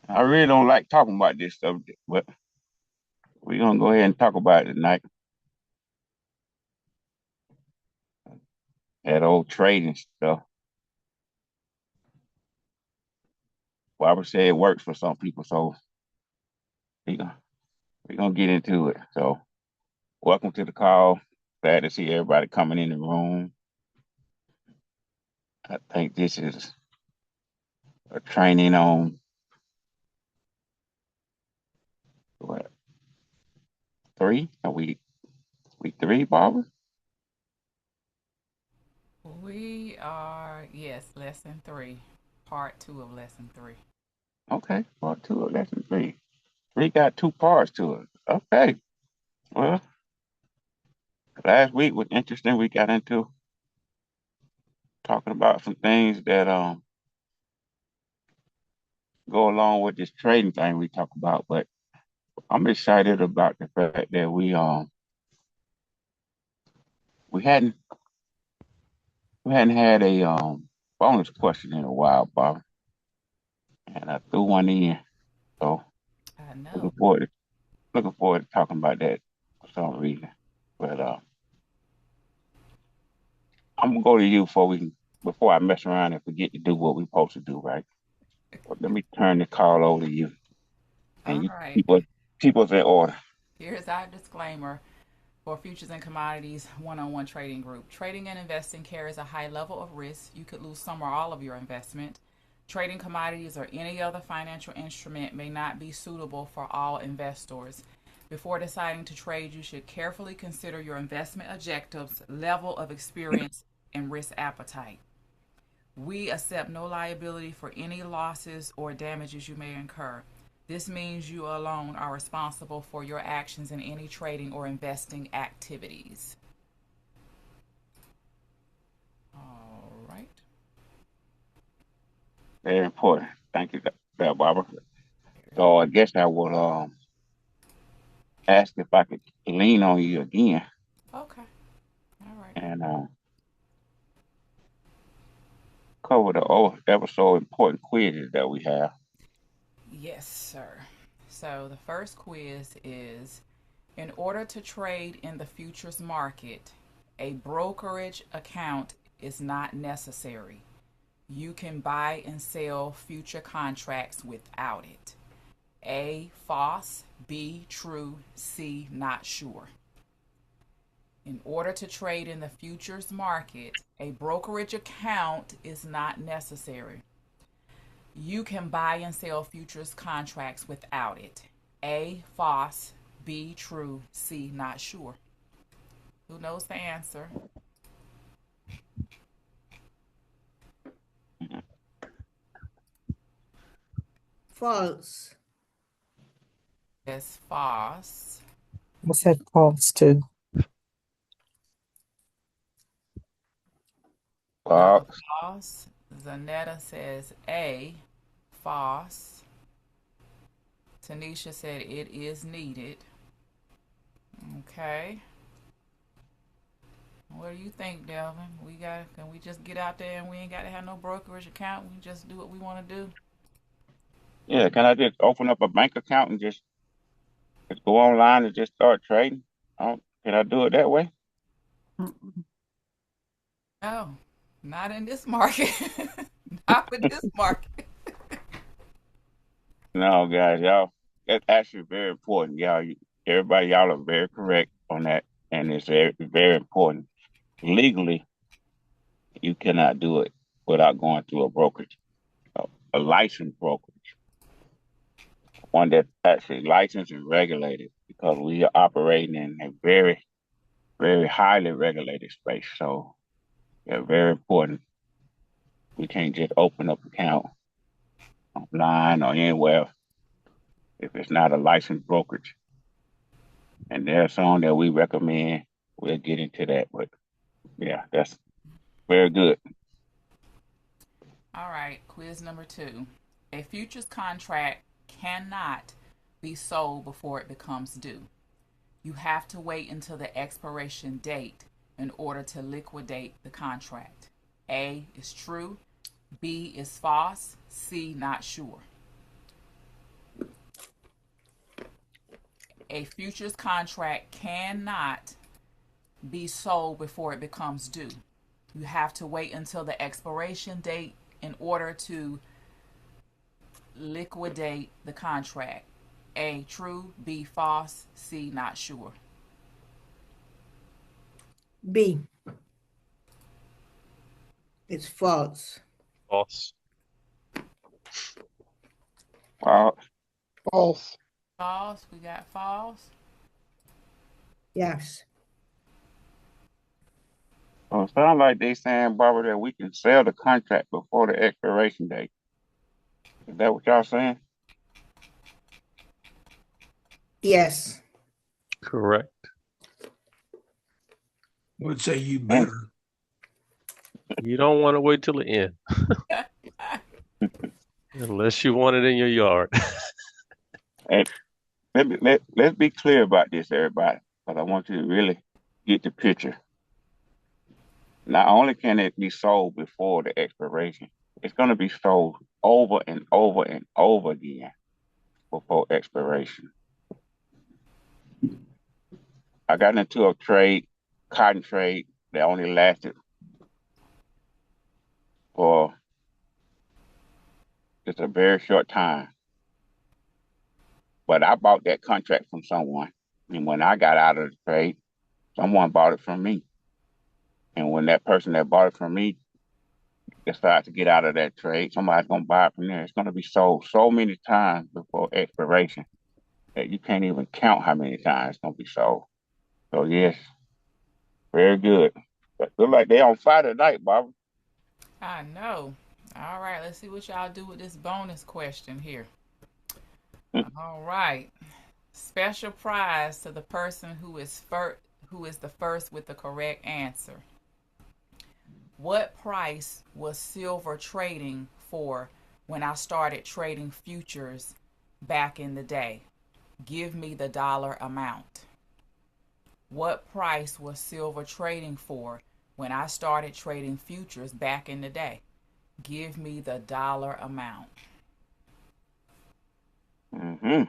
I really don't like talking about this stuff, but we're gonna go ahead and talk about it tonight. That old trading stuff. Barbara said it works for some people, so we're gonna, we're gonna get into it. So, welcome to the call. Glad to see everybody coming in the room. I think this is a training on what, three? Are we three, Barbara? We are, yes, lesson three, part two of lesson three. Okay, part two of lesson three. Three got two parts to it. Okay. Well, last week was interesting. We got into talking about some things that go along with this trading thing we talk about, but I'm excited about the fact that we hadn't had a bonus question in a while, Bob, and I threw one in. So I looking know. forward to looking forward to talking about that for some reason. But I'm gonna go to you before I mess around and forget to do what we're supposed to do, right? Well, let me turn the call over to you, and All you right. keep us in order. Here's our disclaimer for Futures and Commodities one-on-one trading group. Trading and investing carries a high level of risk. You could lose some or all of your investment. Trading commodities or any other financial instrument may not be suitable for all investors. Before deciding to trade, you should carefully consider your investment objectives, level of experience, and risk appetite. We accept no liability for any losses or damages you may incur. This means you alone are responsible for your actions in any trading or investing activities. All right. Very important. Thank you, Barbara. Very So I guess I would ask if I could lean on you again okay. All right. and cover the ever so important quizzes that we have. Yes, sir. So the first quiz is in order to trade in the futures market, a brokerage account is not necessary. You can buy and sell future contracts without it. A, false. B, true. C, not sure. In order to trade in the futures market, a brokerage account is not necessary. You can buy and sell futures contracts without it. A, false. B, true. C, not sure. Who knows the answer? False. It's false. I said false too. Uh, False. Zanetta says A, false. Tanisha said it is needed. Okay. What do you think, Delvin? Can we just get out there and we ain't got to have no brokerage account? We just do what we want to do. yeah, can I just open up a bank account and just go online and just start trading? Can I do it that way? Mm. No, not in this market. Not with this market. No, guys, y'all, that's actually very important. Everybody, y'all are very correct on that, and it's very important. Legally, you cannot do it without going through a brokerage, a, a licensed brokerage, one that's actually licensed and regulated, because we are operating in a very highly regulated space. So, yeah, very important. We can't just open up account online or anywhere if it's not a licensed brokerage. And there's some that we recommend. We'll get into that, but yeah, that's very good. All right, quiz number two. A futures contract cannot be sold before it becomes due. You have to wait until the expiration date in order to liquidate the contract. A is true, B is false, C not sure. A futures contract cannot be sold before it becomes due. You have to wait until the expiration date in order to liquidate the contract. A, true. B, false. C, not sure. B. It's false. False. False. False. We got false. Yes. So it sounds like they saying, Barbara, that we can sell the contract before the expiration date. Is that what y'all saying? Yes. Correct. Would say you And, better. You don't want to wait till the end unless you want it in your yard. and let's be clear about this, everybody, because I want you to really get the picture. Not only can it be sold before the expiration, it's going to be sold over and over and over again before expiration. I got into a trade, cotton trade, that only lasted for just a very short time. But I bought that contract from someone. And when I got out of the trade, someone bought it from me. And when that person that bought it from me decides to get out of that trade, somebody's going to buy it from there. It's going to be sold so many times before expiration that you can't even count how many times it's going to be sold. So, yes, very good. But look like they on fire tonight, Barbara. I know. All right, let's see what y'all do with this bonus question here. All right. Special prize to the person who is the first with the correct answer. What price was silver trading for when I started trading futures back in the day? Give me the dollar amount. What price was silver trading for when I started trading futures back in the day? Give me the dollar amount. Mm-hmm.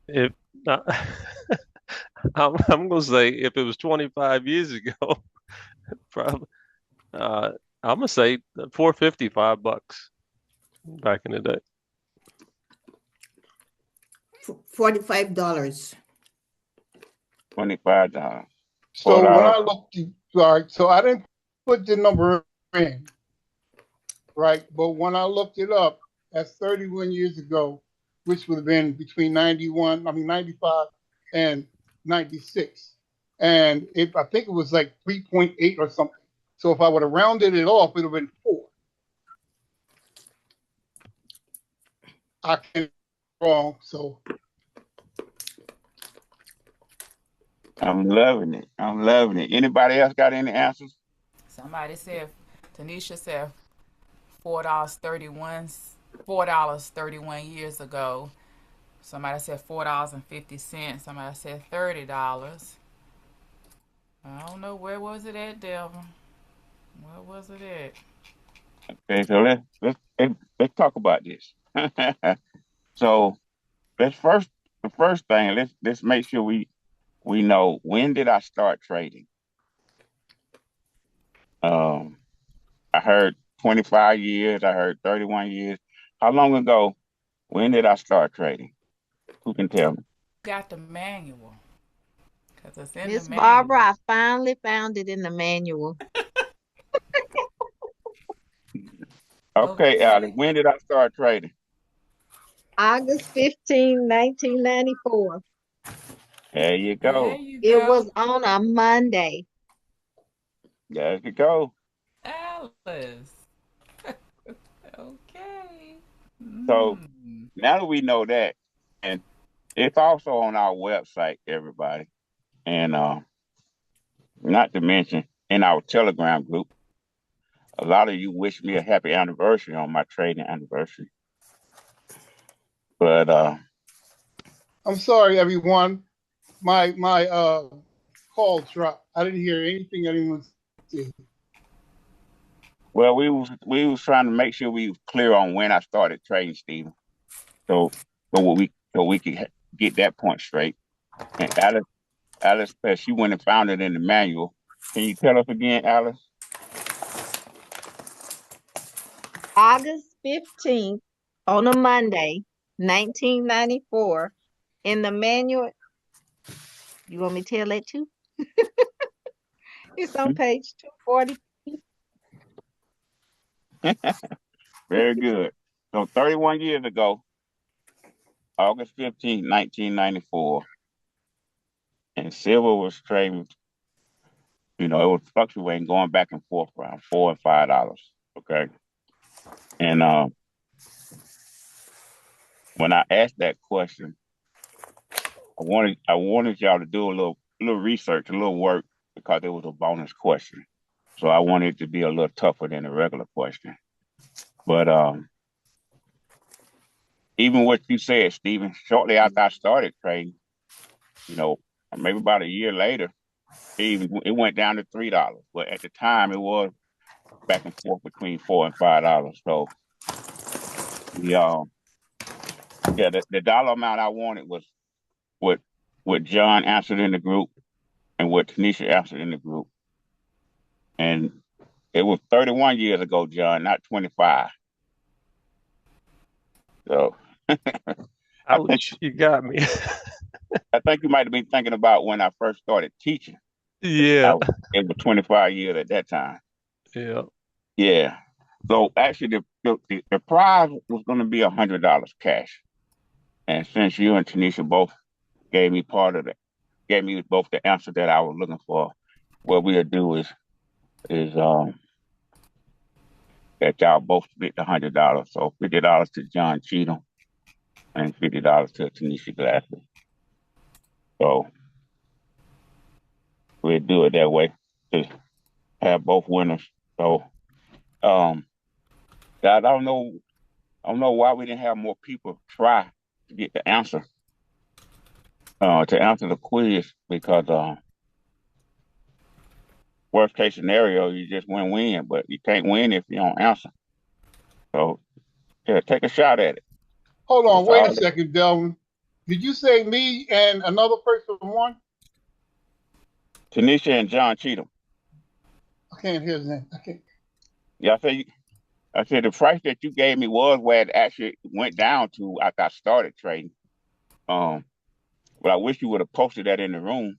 If I'm gonna say if it was 25 years ago, probably I'm gonna say $4.55 back in the day. $45. $25. So when $4. I looked, right, so I didn't put the number in, right? But when I looked it up, that's 31 years ago, which would have been between 95 and 96. And I think it was like 3.8 or something. So if I would have rounded it off, it would have been 4. I can't wrong, so I'm loving it. I'm loving it. Anybody else got any answers? Somebody said, Tanisha said $4.31, $4.31 years ago. Somebody said $4.50. Somebody said $30. I don't know, where was it at, Delvin? Where was it at? Okay, so let's talk about this. So let's first the first thing, let's make sure we know, when did I start trading? Um, I heard 25 years, I heard 31 years. How long ago? When did I start trading? Who can tell me? Got the manual. Because it's in the Miss manual. Barbara, I finally found it in the manual. Okay, Alex, Okay. when did I start trading? August 15, 1994. There you There go. you It go. was on a Monday. There you go. Alice. Okay. So Mm. now that we know that, and it's also on our website, everybody. And not to mention in our Telegram group, a lot of you wish me a happy anniversary on my trading anniversary. But I'm sorry, everyone. My call dropped. I didn't hear anything anyone said. Well, we was trying to make sure we was clear on when I started trading, Stephen. So so we could get that point straight. And Alice said she went and found it in the manual. Can you tell us again, Alice? August 15th on a Monday, 1994, in the manual. You want me to tell that too? It's on Hmm? page 240. Very good. So 31 years ago, August 15th, 1994, and silver was trading, it was fluctuating, going back and forth around $4 and $5. Okay. And when I asked that question, I wanted y'all to do a little research, a little work, because it was a bonus question. So I wanted it to be a little tougher than a regular question. But even what you said, Stephen, shortly after I started trading, you know, maybe about a year later, it went down to $3. But at the time, it was back and forth between $4 and $5. So the yeah, the dollar amount I wanted was what what John answered in the group and what Tanisha answered in the group, and it was 31 years ago, John, not 25. So I think Ouch, you got me. I think you might have been thinking about when I first started teaching. Yeah, I, it was 25 years at that time. yeah. Yeah. So actually, the prize was going to be $100 cash. And since you and Tanisha both gave me part of it, gave me both the answer that I was looking for, what we'll do is that y'all both split the $100. So $50 to John Cheatham and $50 to Tanisha Glasser. So we'll do it that way to have both winners. So um, I don't know why we didn't have more people try to get the answer, to answer the quiz, because worst case scenario, you just win, but you can't win if you don't answer. So yeah, take a shot at it. Hold on, It's wait a all second, Delvin. Did you say me and another person won? Tanisha and John Cheatham. I can't hear his name. I can't. Yeah, I said the price that you gave me was where it actually went down to after I started trading. Um, but I wish you would have posted that in the room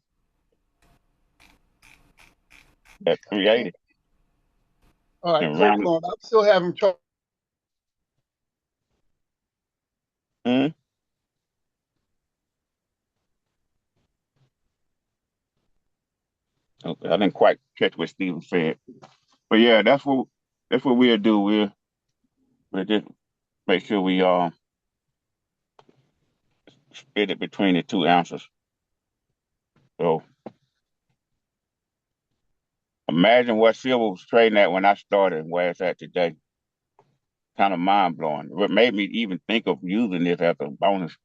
at I can't. 380 All right, and hold round. on. I'm still having trouble. Mm, okay, I didn't quite catch what Steven said, but yeah, that's what we'll do. We'll just make sure we split it between the two answers. So imagine what silver was trading at when I started and where it's at today. Kind of mind blowing. What made me even think of using this as a bonus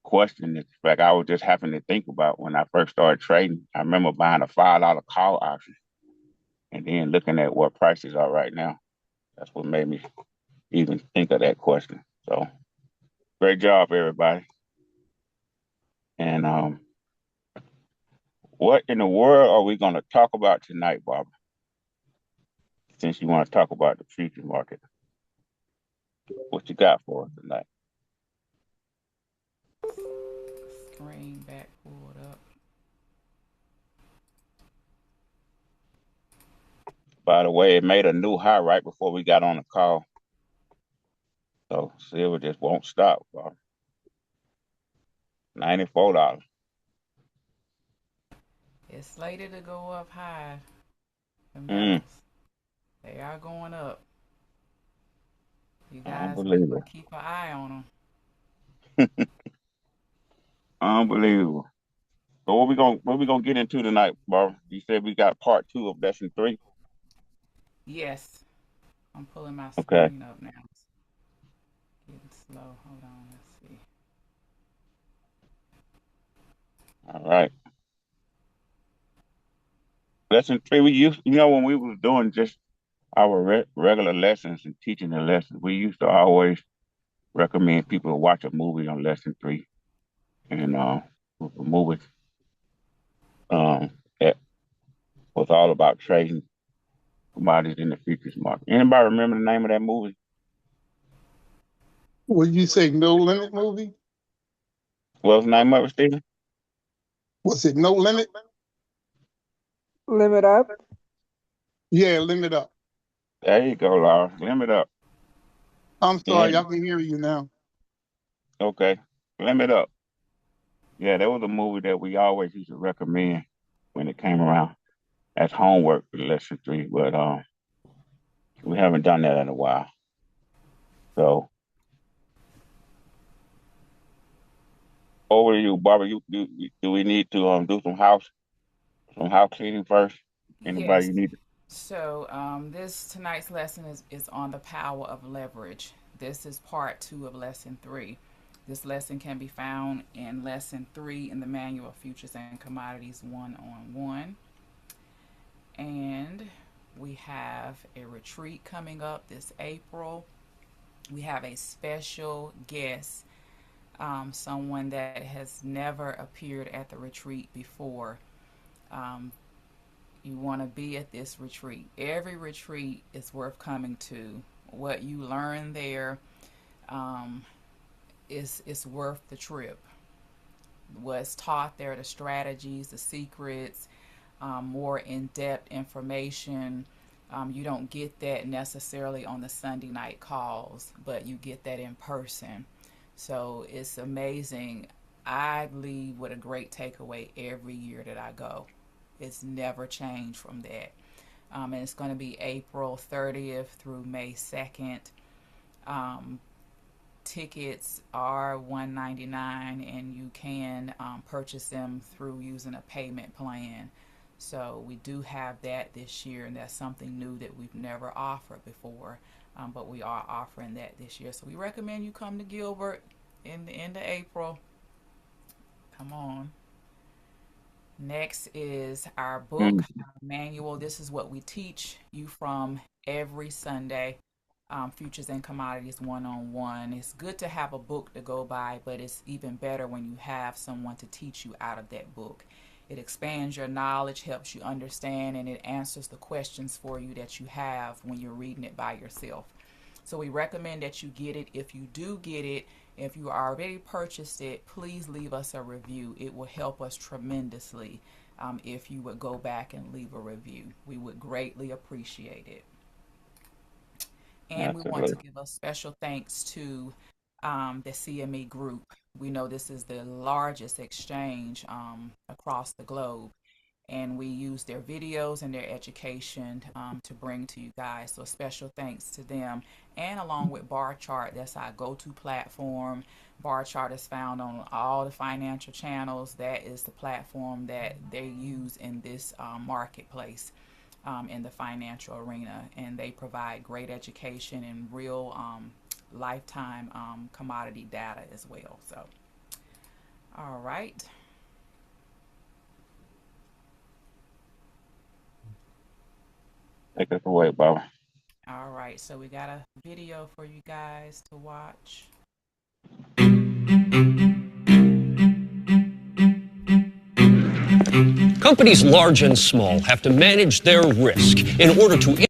question is like I was just having to think about when I first started trading. I remember buying a $5 call option and then looking at what prices are right now. That's what made me even think of that question. So great job, everybody. And what in the world are we going to talk about tonight, Barbara? Since you want to talk about the future market, what you got for us tonight? Screen back pulled up. By the way, it made a new high right before we got on the call. So silver just won't stop, Barbara. $94. It's slated to go up high. The Mm, metals, they are going up. You guys people unbelievable. keep an eye on them. Unbelievable. So what we gonna get into tonight, Barbara? You said we got part two of lesson three. Yes, I'm pulling my Okay. screen up now. It's getting slow. Hold on, let's see. All right. Lesson three, we used, when we was doing just our regular lessons and teaching the lessons, we used to always recommend people to watch a movie on lesson 3. And the movie that was all about trading commodities in the futures market. Anybody remember the name of that movie? Would you say No Limit movie? What was the name of it, Stephen? Was it No Limit? Limit Up. Yeah, Limit Up. There you go, Laura. Limit Up. I'm sorry, Yeah. I can hear you now. Okay. Limit Up. Yeah, that was a movie that we always used to recommend when it came around as homework for lesson 3, but we haven't done that in a while. So over to you, Barbara. Do we need to do some house cleaning first? Anybody Yes. you need? So this tonight's lesson is on the power of leverage. This is part 2 of lesson 3. This lesson can be found in lesson 3 in the Manual of Futures and Commodities 1-on-1. And we have a retreat coming up this April. We have a special guest, someone that has never appeared at the retreat before. You want to be at this retreat. Every retreat is worth coming to. What you learn there is worth the trip. What's taught there, the strategies, the secrets, more in-depth information. You don't get that necessarily on the Sunday night calls, but you get that in person. So it's amazing. I leave with a great takeaway every year that I go. It's never changed from that. And it's going to be April 30th through May 2nd. Tickets are $199, and you can purchase them through using a payment plan. So we do have that this year, and that's something new that we've never offered before, but we are offering that this year. So we recommend you come to Gilbert in the end of April. Come on. Next is our book manual. This is what we teach you from every Sunday. Futures and Commodities 1-on-1. It's good to have a book to go by, but it's even better when you have someone to teach you out of that book. It expands your knowledge, helps you understand, and it answers the questions for you that you have when you're reading it by yourself. So we recommend that you get it. If you do get it, if you already purchased it, please leave us a review. It will help us tremendously if you would go back and leave a review. We would greatly appreciate it. And we want to give a special thanks to the CME Group. We know this is the largest exchange across the globe, and we use their videos and their education to bring to you guys. So special thanks to them. And along with Bar Chart, that's our go-to platform. Bar Chart is found on all the financial channels. That is the platform that they use in this marketplace. In the financial arena, and they provide great education and real lifetime commodity data as well. So, all right. Take us away, Barbara. All right, so we got a video for you guys to watch. Companies large and small have to manage their risk in order to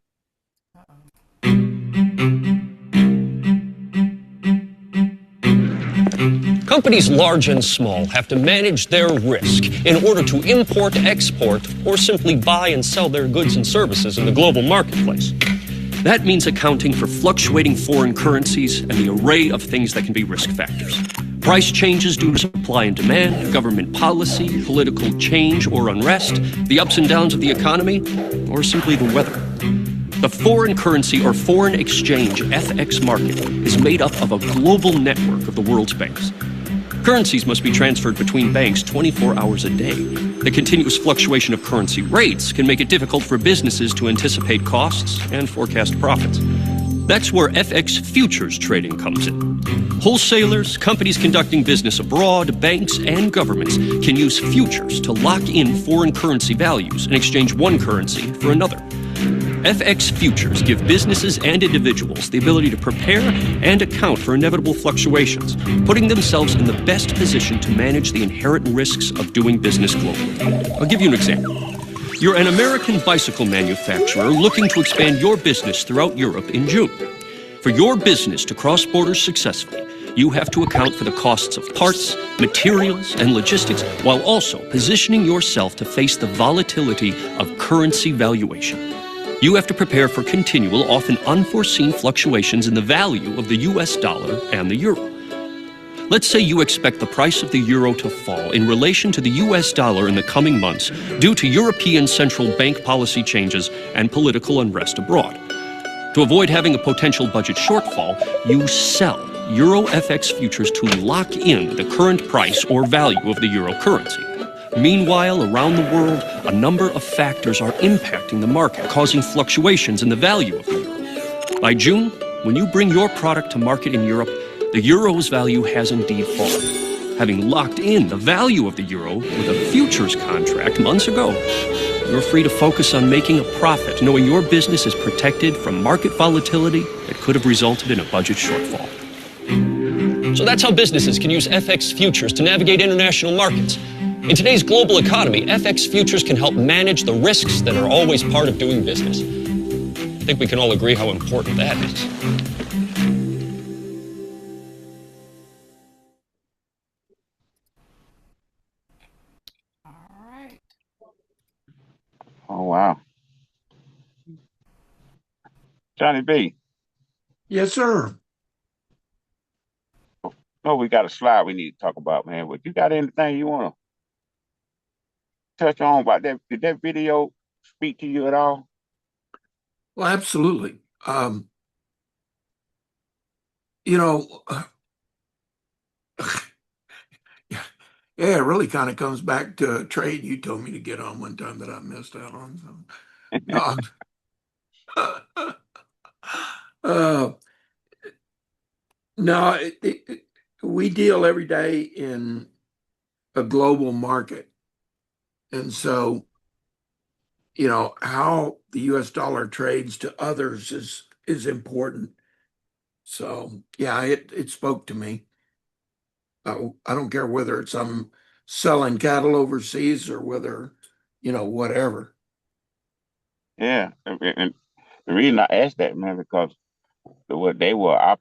Companies large and small have to manage their risk in order to import, export, or simply buy and sell their goods and services in the global marketplace. That means accounting for fluctuating foreign currencies and the array of things that can be risk factors. Price changes due to supply and demand, government policy, political change or unrest, the ups and downs of the economy, or simply the weather. The foreign currency or foreign exchange FX market is made up of a global network of the world's banks. Currencies must be transferred between banks 24 hours a day. The continuous fluctuation of currency rates can make it difficult for businesses to anticipate costs and forecast profits. That's where FX futures trading comes in. Wholesalers, companies conducting business abroad, banks, and governments can use futures to lock in foreign currency values and exchange one currency for another. FX futures give businesses and individuals the ability to prepare and account for inevitable fluctuations, putting themselves in the best position to manage the inherent risks of doing business globally. I'll give you an example. You're an American bicycle manufacturer looking to expand your business throughout Europe in June. For your business to cross borders successfully, you have to account for the costs of parts, materials, and logistics, while also positioning yourself to face the volatility of currency valuation. You have to prepare for continual, often unforeseen fluctuations in the value of the US dollar and the euro. Let's say you expect the price of the euro to fall in relation to the US dollar in the coming months due to European central bank policy changes and political unrest abroad. To avoid having a potential budget shortfall, you sell Euro FX futures to lock in the current price or value of the euro currency. Meanwhile, around the world, a number of factors are impacting the market, causing fluctuations in the value of the euro. By June, when you bring your product to market in Europe, the euro's value has indeed fallen. Having locked in the value of the euro with a futures contract months ago, you're free to focus on making a profit, knowing your business is protected from market volatility that could have resulted in a budget shortfall. So that's how businesses can use FX futures to navigate international markets. In today's global economy, FX futures can help manage the risks that are always part of doing business. I think we can all agree how important that is. All right. Oh, wow. Johnny B. Yes, sir. Oh, we got a slide we need to talk about, man. But you got anything you want to touch on about that? Did that video speak to you at all? Well, absolutely. You know, yeah, it really kind of comes back to a trade you told me to get on one time that I missed out on. So, uh, no, we deal every day in a global market. And so, you know, how the US dollar trades to others is important. So, yeah, it spoke to me. I don't care whether it's I'm selling cattle overseas or whether, you know, whatever. Yeah. And the reason I asked that, man, because what they were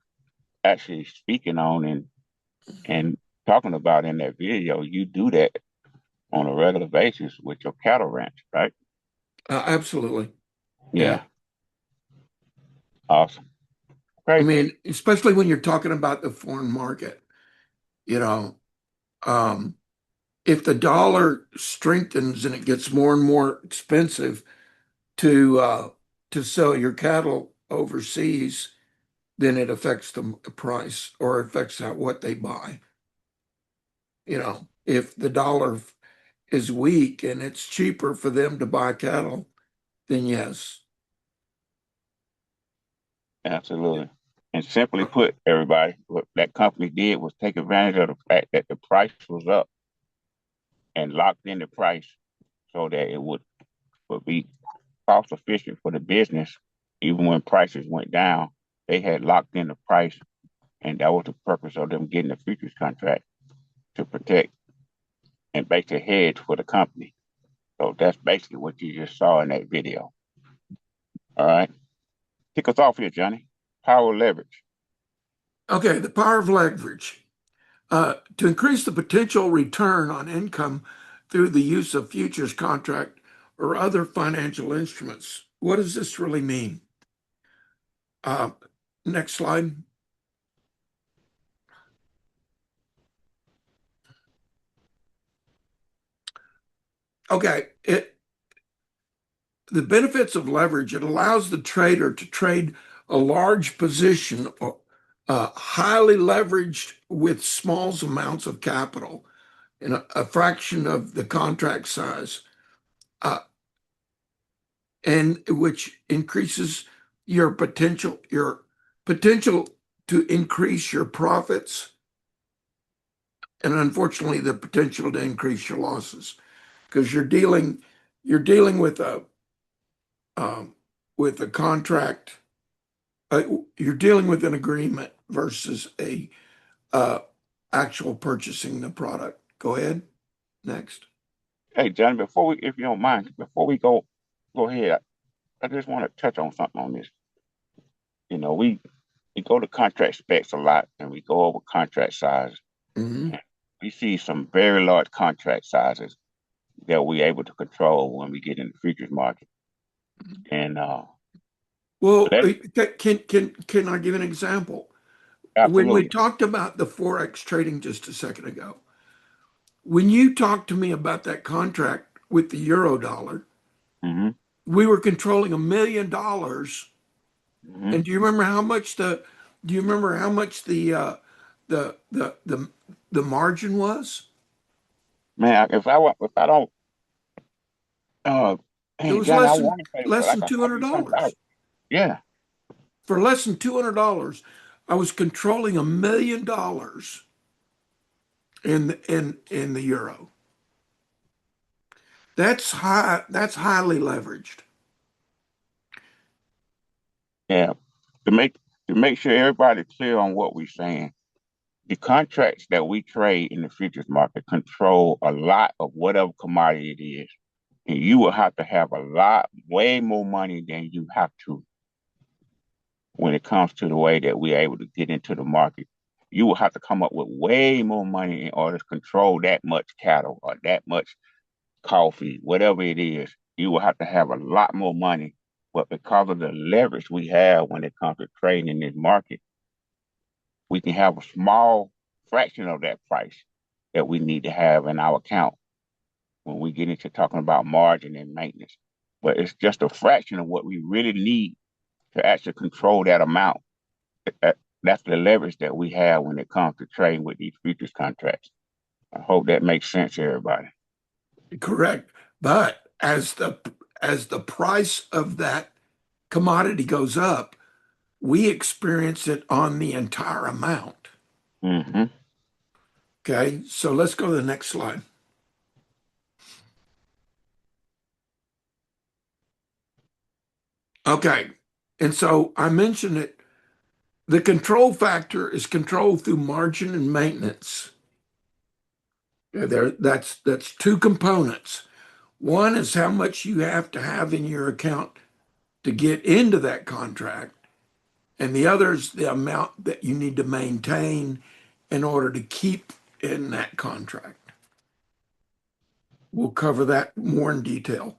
actually speaking on and talking about in that video, you do that on a regular basis with your cattle ranch, right? Absolutely. Yeah. Yeah. Awesome. I Great. mean, especially when you're talking about the foreign market, you know, if the dollar strengthens and it gets more and more expensive to sell your cattle overseas, then it affects the price or affects what they buy. You know, if the dollar is weak and it's cheaper for them to buy cattle, then yes. Absolutely. And simply put, everybody, what that company did was take advantage of the fact that the price was up and locked in the price so that it would be cost efficient for the business. Even when prices went down, they had locked in the price, and that was the purpose of them getting the futures contract to protect and basically hedge for the company. So that's basically what you just saw in that video. All right. Kick us off here, Johnny. Power leverage. Okay, the power of leverage. To increase the potential return on income through the use of futures contract or other financial instruments. What does this really mean? Next slide. Okay, the benefits of leverage, it allows the trader to trade a large position, highly leveraged with small amounts of capital in a fraction of the contract size, and which increases your potential to increase your profits, and unfortunately the potential to increase your losses, because you're dealing with a with a contract. You're dealing with an agreement versus a actual purchasing the product. Go ahead. Next. Hey, Johnny, before we, if you don't mind, before we go ahead, I just want to touch on something on this. You know, we go to contract specs a lot, and we go over contract size. Mm-hmm. And we see some very large contract sizes that we're able to control when we get in the futures market. And Well, that can I give an example? When we absolutely. talked about the Forex trading just a second ago, when you talked to me about that contract with the euro dollar, Hmm. we were controlling $1 million. Hmm. And do you remember how much the the margin was? Man, if I don't, uh, It hey was Johnny, I want to say, but less I than can two help hundred you something out. dollars. Yeah, For less than $200, I was controlling $1 million in the euro. That's high. That's highly leveraged. yeah. To make to make sure everybody's clear on what we're saying, the contracts that we trade in the futures market control a lot of whatever commodity it is. And you will have to have a lot, way more money than you have to when it comes to the way that we're able to get into the market. You will have to come up with way more money in order to control that much cattle or that much coffee, whatever it is. You will have to have a lot more money. But because of the leverage we have when it comes to trading in this market, we can have a small fraction of that price that we need to have in our account when we get into talking about margin and maintenance. But it's just a fraction of what we really need to actually control that amount. That's the leverage that we have when it comes to trading with these futures contracts. I hope that makes sense to everybody. Correct. But as the price of that commodity goes up, we experience it on the entire amount. Mm-hmm. Okay, so let's go to the next slide. Okay, and so I mentioned it. The control factor is controlled through margin and maintenance. That's two components. One is how much you have to have in your account to get into that contract, and the other is the amount that you need to maintain in order to keep in that contract. We'll cover that more in detail.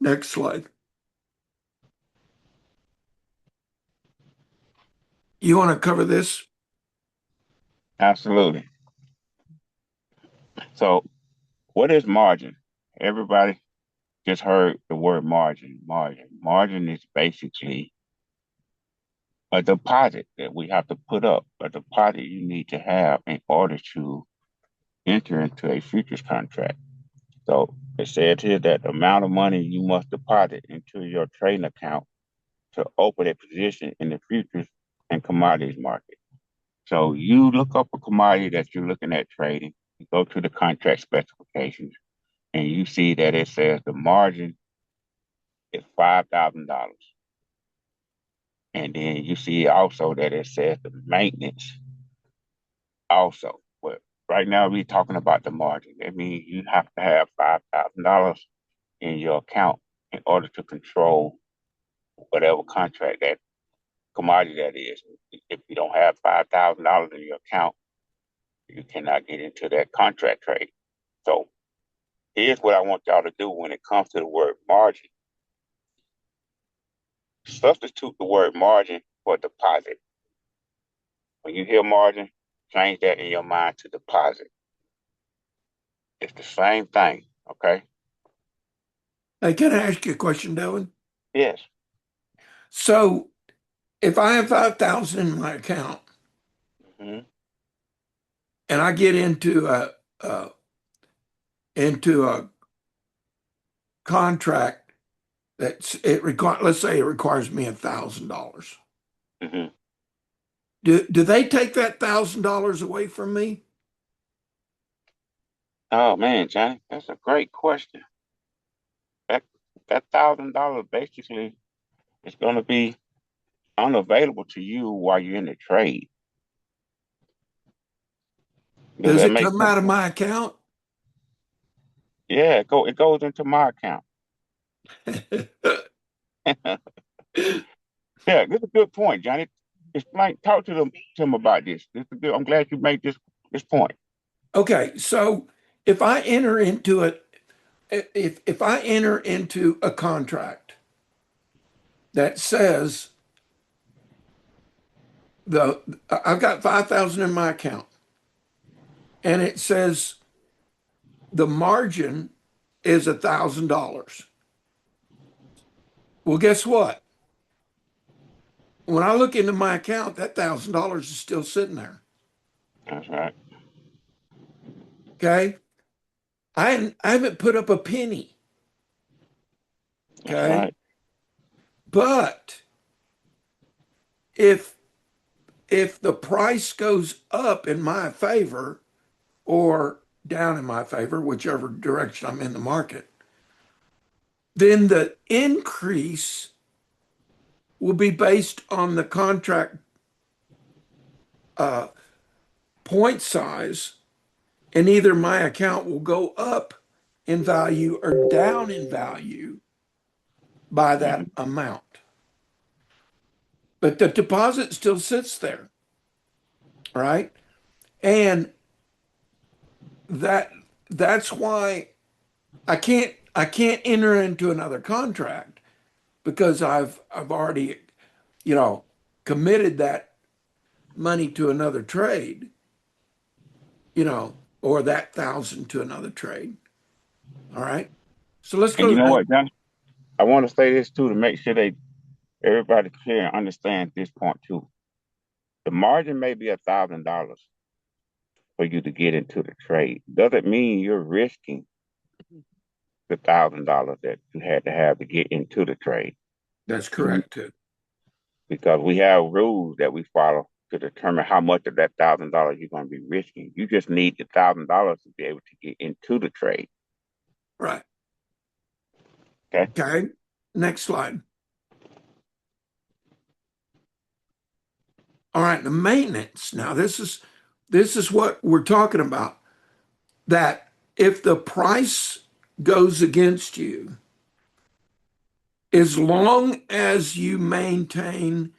Next slide. You want to cover this? Absolutely. So, what is margin? Everybody just heard the word margin. Margin. Margin is basically a deposit that we have to put up, a deposit you need to have in order to enter into a futures contract. So it says here that the amount of money you must deposit into your trading account to open a position in the futures and commodities market. So you look up a commodity that you're looking at trading, you go to the contract specifications, and you see that it says the margin is $5,000. And then you see also that it says the maintenance also. But right now we're talking about the margin. That means you have to have $5,000 in your account in order to control whatever contract that commodity that is. If you don't have $5,000 in your account, you cannot get into that contract trade. So here's what I want y'all to do when it comes to the word margin. Substitute the word margin for deposit. When you hear margin, change that in your mind to deposit. It's the same thing, okay? Hey, can I ask you a question, Dylan? Yes. So if I have 5,000 in my account Hmm. and I get into a contract let's say it requires me $1,000. Hmm. Do they take that $1,000 away from me? Oh man, Johnny, that's a great question. That $1,000 basically. It's going to be unavailable to you while you're in the trade. Does Does that it make come sense? out of my account? Yeah, it goes into my account. Yeah, this is a good point, Johnny. Explain, talk to them about this. I'm glad you made this point. Okay, so if I enter into it, if I enter into a contract that says the I've got 5,000 in my account, and it says the margin is $1,000. Well, guess what? When I look into my account, that $1,000 is still sitting there. That's right. Okay. I haven't put up a penny. That's Okay. right. But if the price goes up in my favor or down in my favor, whichever direction I'm in the market, then the increase will be based on the contract uh, point size, and either my account will go up in value or down in value by that Mhm. amount. But the deposit still sits there, right? And that that's why I can't enter into another contract because I've already, you know, committed that money to another trade, or that thousand to another trade. All right. So let's And go you to know the what, Johnny? I want to say this too to make sure everybody clear and understand this point too. The margin may be $1,000 for you to get into the trade. Doesn't mean you're risking the $1,000 that you had to have to get into the trade. That's You, correct too. because we have rules that we follow to determine how much of that $1,000 you're going to be risking. You just need the $1,000 to be able to get into the trade. Right. Okay. Okay. Next slide. All right, the maintenance. Now this is what we're talking about. That if the price goes against you, as long as you maintain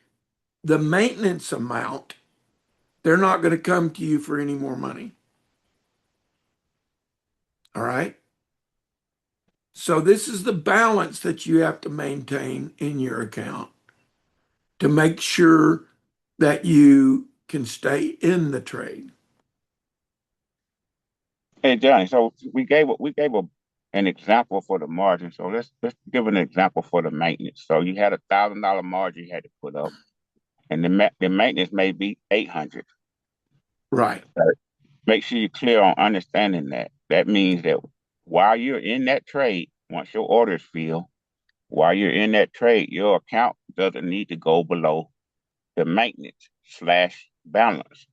the maintenance amount, they're not going to come to you for any more money. All right. So this is the balance that you have to maintain in your account to make sure that you can stay in the trade. Hey Johnny, so an example for the margin. So let's give an example for the maintenance. So you had $1,000 margin you had to put up, and the maintenance may be 800. Right. Make sure you're clear on understanding that. That means that while you're in that trade, once your orders fill, while you're in that trade, your account doesn't need to go below the maintenance slash balance,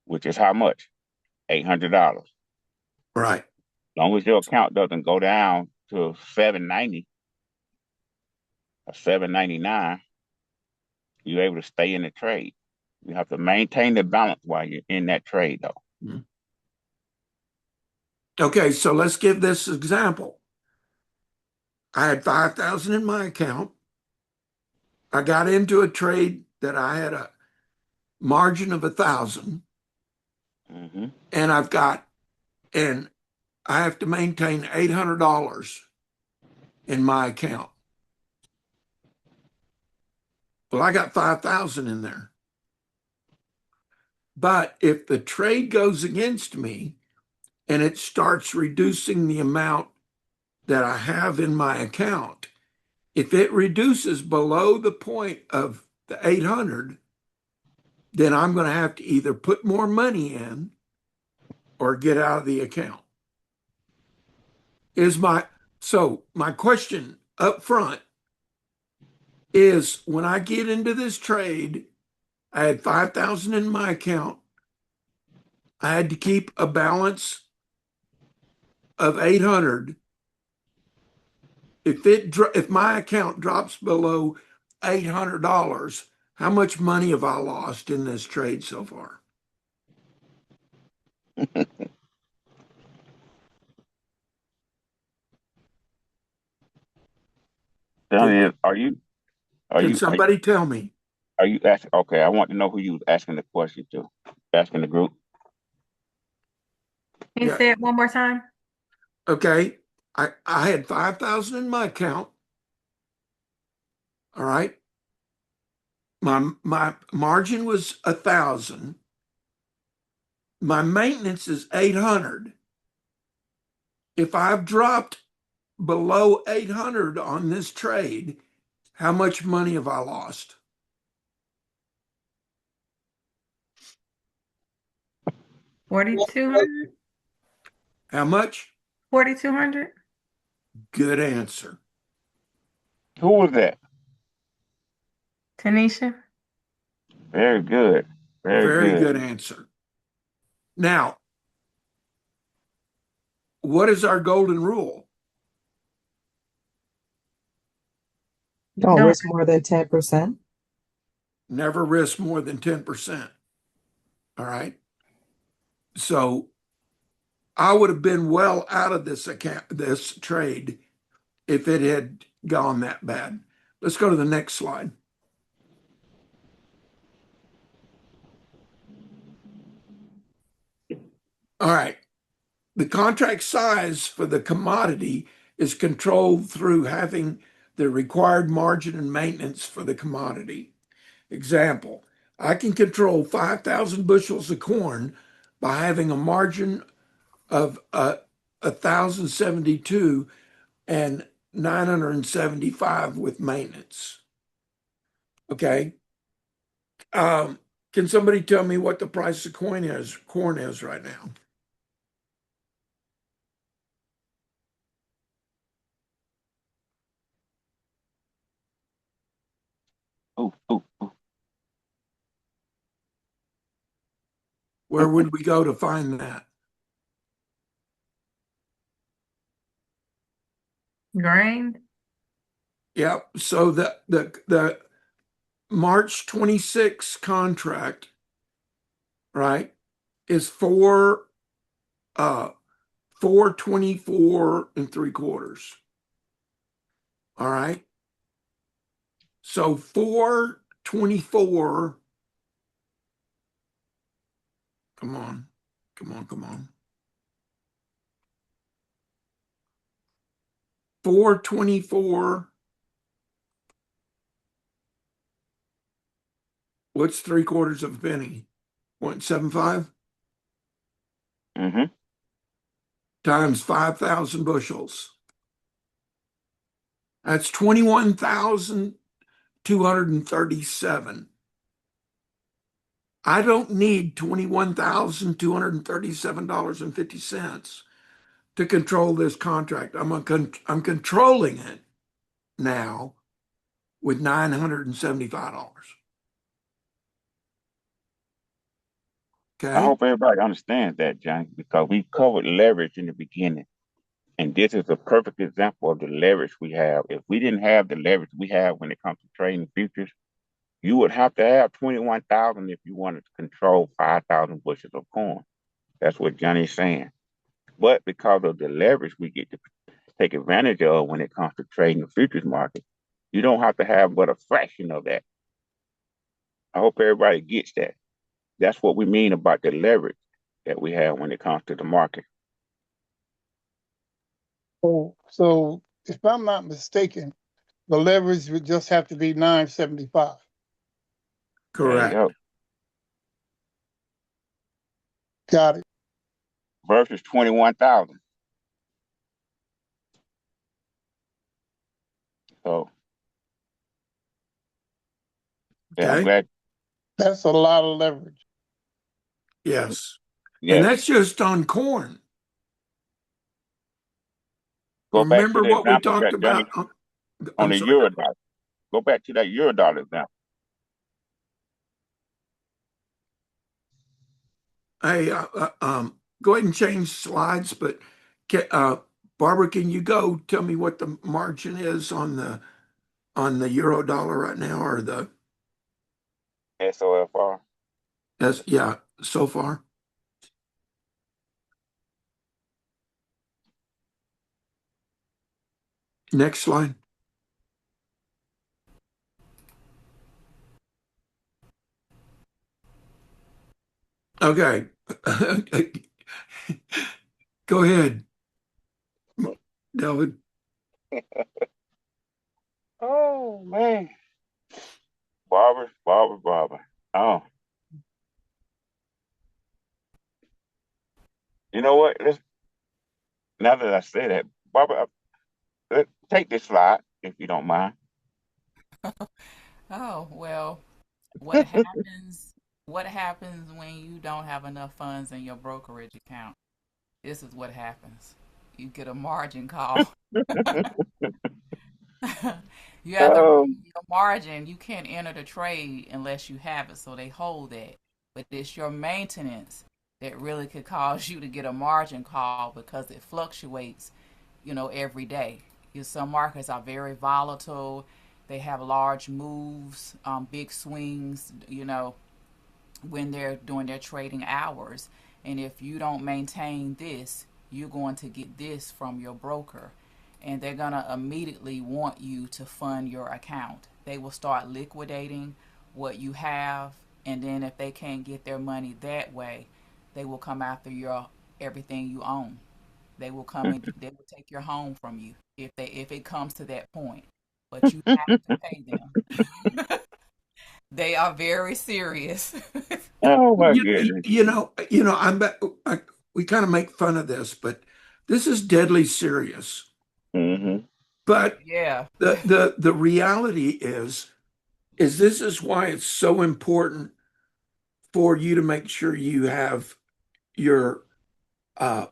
which is how much? $800. Right. As long as your account doesn't go down to 790 or 799, you're able to stay in the trade. You have to maintain the balance while you're in that trade, though. Mhm. Okay, so let's give this example. I had 5,000 in my account. I got into a trade that I had a margin of 1,000, Mm-hmm. and and I have to maintain $800 in my account. Well, I got 5,000 in there. But if the trade goes against me and it starts reducing the amount that I have in my account, if it reduces below the point of the 800, then I'm going to have to either put more money in or get out of the account. So my question up front is, when I get into this trade, I had 5,000 in my account. I had to keep a balance of 800. If my account drops below $800, how much money have I lost in this trade so far? Can, Johnny, are can you are, somebody tell me? are you asking? Okay, I want to know who you was asking the question to. Asking the group. Can you Yeah. say it one more time? Okay. I had 5,000 in my account. All right. My margin was 1,000. My maintenance is 800. If I've dropped below 800 on this trade, how much money have I lost? 4,200? How much? 4,200? Good answer. Who was that? Tanisha? Very good. Very Very good. good answer. Now, what is our golden rule? Don't Don't. risk more than 10%. Never risk more than 10%. All right. So I would have been well out of this account, this trade, if it had gone that bad. Let's go to the next slide. All right. The contract size for the commodity is controlled through having the required margin and maintenance for the commodity. Example, I can control 5,000 bushels of corn by having a margin of 1,072 and 975 with maintenance. Okay. Can somebody tell me what the price of corn is right now? Ooh, ooh, ooh. Where would we go to find that? Grain? Yep. So the March 26 contract, right, is 424 and 3/4. All right. So 424. Come on. Come on. Come on. 424. What's 3/4 of a penny? 0.75 Mm-hmm. times 5,000 bushels. That's 21,237. I don't need $21,237.50 to control this contract. I'm controlling it now with $975. I Okay. hope everybody understands that, Johnny, because we covered leverage in the beginning. And this is a perfect example of the leverage we have. If we didn't have the leverage we have when it comes to trading futures, you would have to have 21,000 if you wanted to control 5,000 bushels of corn. That's what Johnny's saying. But because of the leverage we get to take advantage of when it comes to trading the futures market, you don't have to have but a fraction of that. I hope everybody gets that. That's what we mean about the leverage that we have when it comes to the market. So if I'm not mistaken, the leverage would just have to be 975. There you Correct. go. Got it. Versus 21,000. So yeah, I'm Okay. glad. That's a lot of leverage. Yes. And Yes. that's just on corn. Go back to Remember the what we example talked that Johnny about? on I'm the sorry. euro dollar. Go back to that euro dollar example. Hey, go ahead and change slides, but Barbara, can you go tell me what the margin is on the on the euro dollar right now, or the SOFR. yeah, so far. Next slide. Okay. Go ahead, Delvin. Oh man, Barbara. Oh, you know what? Now that I say that, Barbara, take this slide if you don't mind. Oh, well, what happens what happens when you don't have enough funds in your brokerage account? This is what happens. You get a margin call. You have the Oh, your margin. You can't enter the trade unless you have it, so they hold that. But it's your maintenance that really could cause you to get a margin call because it fluctuates, every day. Some markets are very volatile. They have large moves, big swings, when they're doing their trading hours. And if you don't maintain this, you're going to get this from your broker. And they're going to immediately want you to fund your account. They will start liquidating what you have. And then if they can't get their money that way, they will come after your everything you own. They will come and they will take your home from you if it comes to that point. But you have to pay them. They are very serious. oh my goodness. We kind of make fun of this, but this is deadly serious. Hmm. But Yeah. the reality is this is why it's so important for you to make sure you have your uh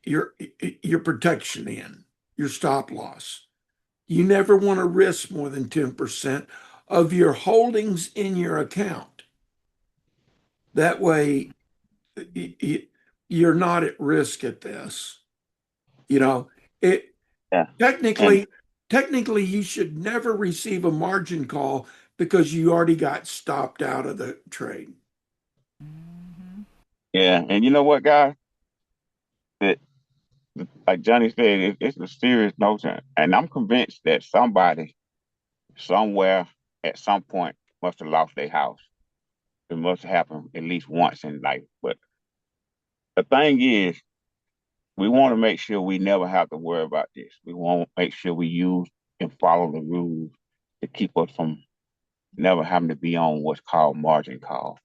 your your protection in, your stop loss. You never want to risk more than 10% of your holdings in your account. That way you're not at risk at this. You know, it Yeah. And technically you should never receive a margin call because you already got stopped out of the trade. Hmm. yeah, and you know what, guys? That like Johnny said, it's a serious notion, and I'm convinced that somebody somewhere at some point must have lost their house. It must have happened at least once in life. But the thing is, we want to make sure we never have to worry about this. We want to make sure we use and follow the rules to keep us from never having to be on what's called margin call.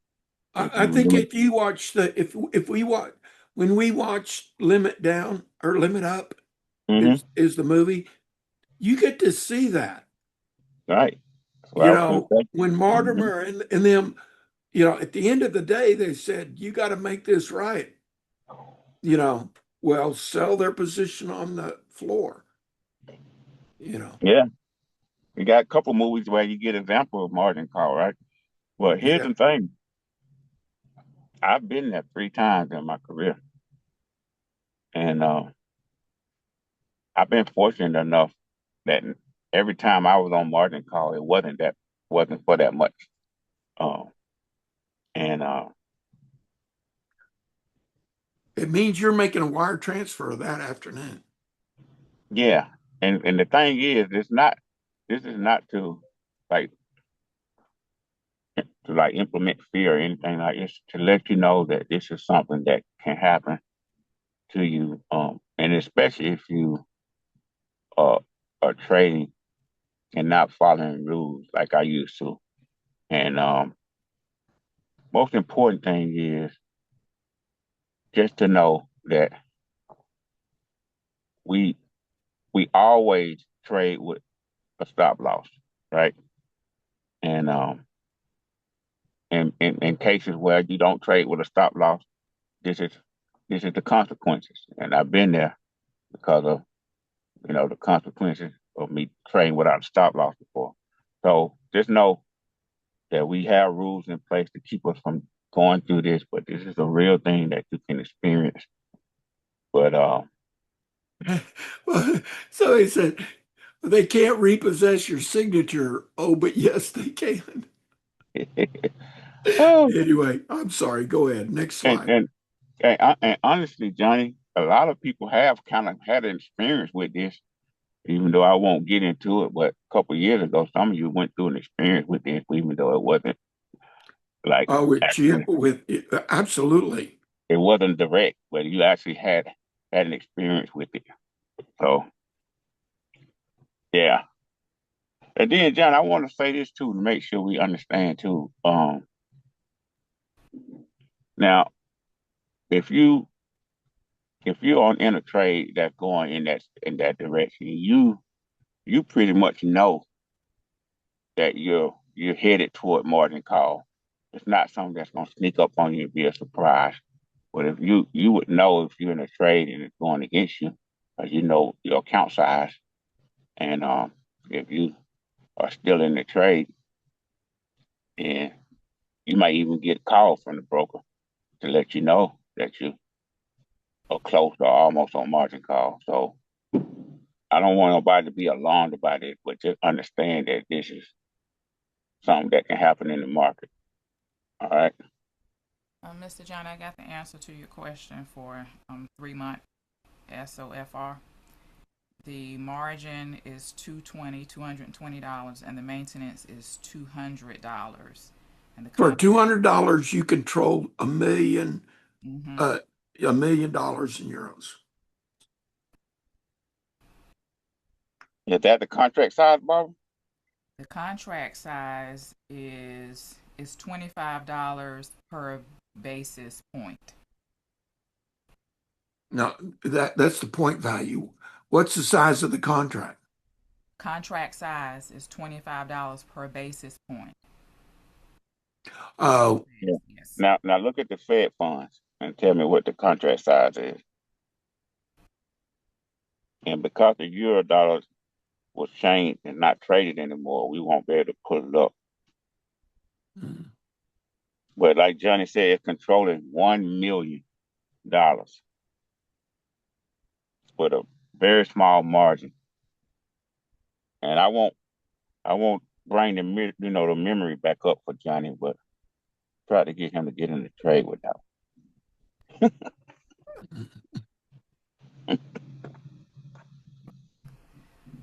If I think you if you watch if we watch when we watch Limit Down or Limit Up mm-hmm, is the movie, you get to see that. right. That's what I was going to say. When Mm-hmm. Mortimer and them, at the end of the day, they said, you got to make this right. You know, well, sell their position on the floor, you know. Yeah, we got a couple movies where you get example of margin call, right? But here's Yeah. the thing: I've been there 3 times in my career, and I've been fortunate enough that every time I was on margin call, it wasn't for that much. Um, and It means you're making a wire transfer that afternoon. yeah, and the thing is, it's not. This is not like to implement fear or anything like this. To let you know that this is something that can happen to you, and especially if you uh, are trading and not following rules like I used to. And most important thing is just to know that we we always trade with a stop loss, right? And in cases where you don't trade with a stop loss, this is this is the consequences. And I've been there because of the consequences of me trading without a stop loss before. So just know that we have rules in place to keep us from going through this, but this is a real thing that you can experience. But Well, so he said, They can't repossess your signature. Oh, but yes, they can. Oh, Anyway, I'm sorry. Go ahead. Next and, slide. and and honestly, Johnny, a lot of people have kind of had an experience with this, even though I won't get into it. But a couple of years ago, some of you went through an experience with this, even though it wasn't like Oh, with actually, Chip, with absolutely. it wasn't direct, but you actually had an experience with it. So yeah. And then, John, I want to say this too to make sure we understand too. Now, if you if you're on in a trade that's going in that direction, you pretty much know that you're headed toward margin call. It's not something that's gonna sneak up on you and be a surprise. But if you would know if you're in a trade and it's going against you, because you know your account size, and if you are still in the trade, and you might even get a call from the broker to let you know that you are close or almost on margin call. So I don't want nobody to be alarmed about it, but just understand that this is something that can happen in the market. All right. Mr. John, I got the answer to your question for 3 month SOFR. The margin is $220, and the maintenance is $200. And the For contract. $200, you control Mm-hmm. $1 million in euros. Is that the contract size, Bob? The contract size is $25 per basis point. Now, that's the point value. What's the size of the contract? Contract size is $25 per basis point. Oh, Yeah. Yes. Now look at the Fed funds and tell me what the contract size is. And because the euro dollar was changed and not traded anymore, we won't be able to pull it up. But like Johnny said, it's controlling $1 million with a very small margin. And I won't bring the memory back up for Johnny, but try to get him to get in the trade with that.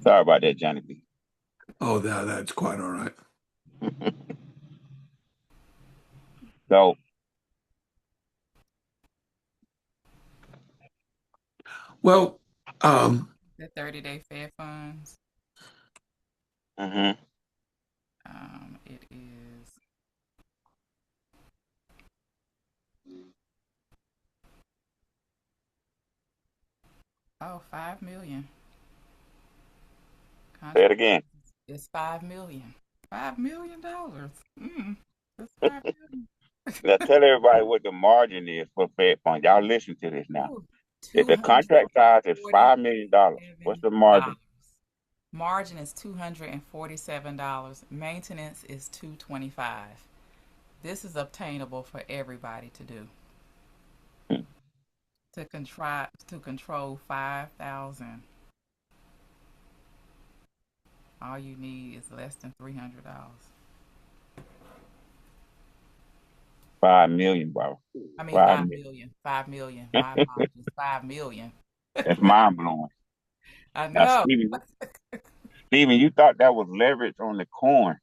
Sorry about that, Johnny B. oh, that's quite all right. So Well, The 30-day Fed funds. mhm. It is oh 5 million. Say it Contract again. is 5 million. $5 million. That's 5 million. Now tell everybody what the margin is for Fed funds. Y'all listen to this now. Ooh, If the $247. contract size is $5 million, what's the margin? Margin is $247. Maintenance is $225. This is obtainable for everybody to do. To control 5,000. All you need is less than $300. 5 million, bro. I mean 5 5 million. million. 5 million. My apologies. 5 million. That's mind blowing. I Now, know. Steven, you thought that was leverage on the coin,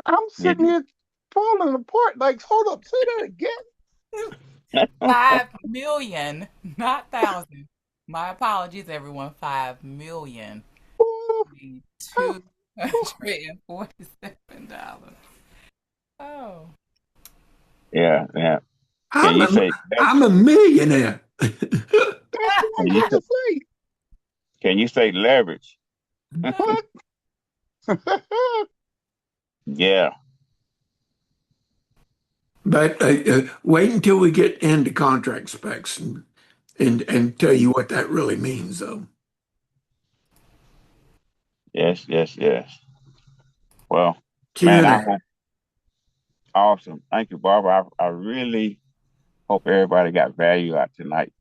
I'm did sitting here falling apart. Like, hold up, say that again. 5 million, not thousand. My apologies, everyone. 5 million. Ooh, $247. Oh. Yeah, yeah. Can I'm you a say I'm a millionaire. that's what can I'm you about say, to say. can you say leverage? What? Yeah. But wait until we get into contract specs and tell you what that really means, though. Yes, yes, yes. Well, man, I Q&A. hope awesome. Thank you, Barbara. I really hope everybody got value out tonight.